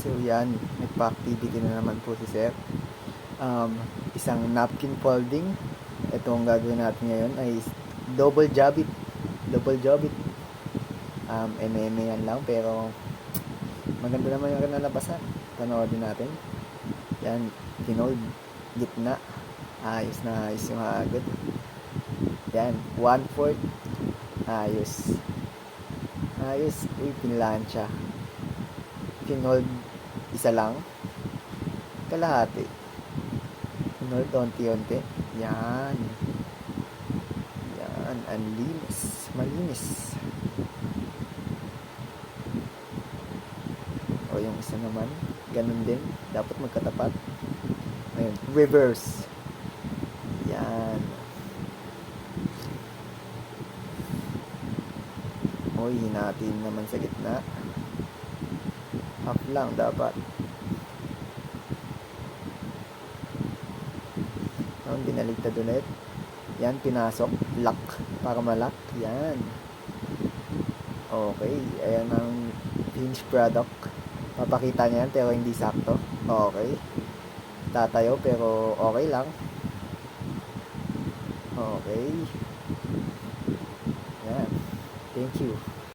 So yan, nagpa-activity na naman po si Sir. Isang napkin folding. Ito ang gagawin natin ngayon ay double job it. Double job it. Eme yan lang pero maganda naman yung kinalabasan. Panoodin natin. Yan, pinold. Gitna. Ayos na ayos yung agad. Yan, 1/4. Ayos. Ayos. Uy, pinlansya. Pinold isa lang. Kalahati. Pinold onti-onti. Yan. Yan, ang linis. Malinis. O yung isa naman, ganun din. Dapat magkatapat. Ayun, reverse. Yan. O, hinatin naman sa gitna. Half lang dapat. Ang binaligtad ulit. Yan, pinasok. Lock. Para malak. Yan. Okay. Ayan ang finished product. Papakita niya yan pero hindi sakto. Okay. Tatayo pero okay lang. Okay. Yan. Thank you.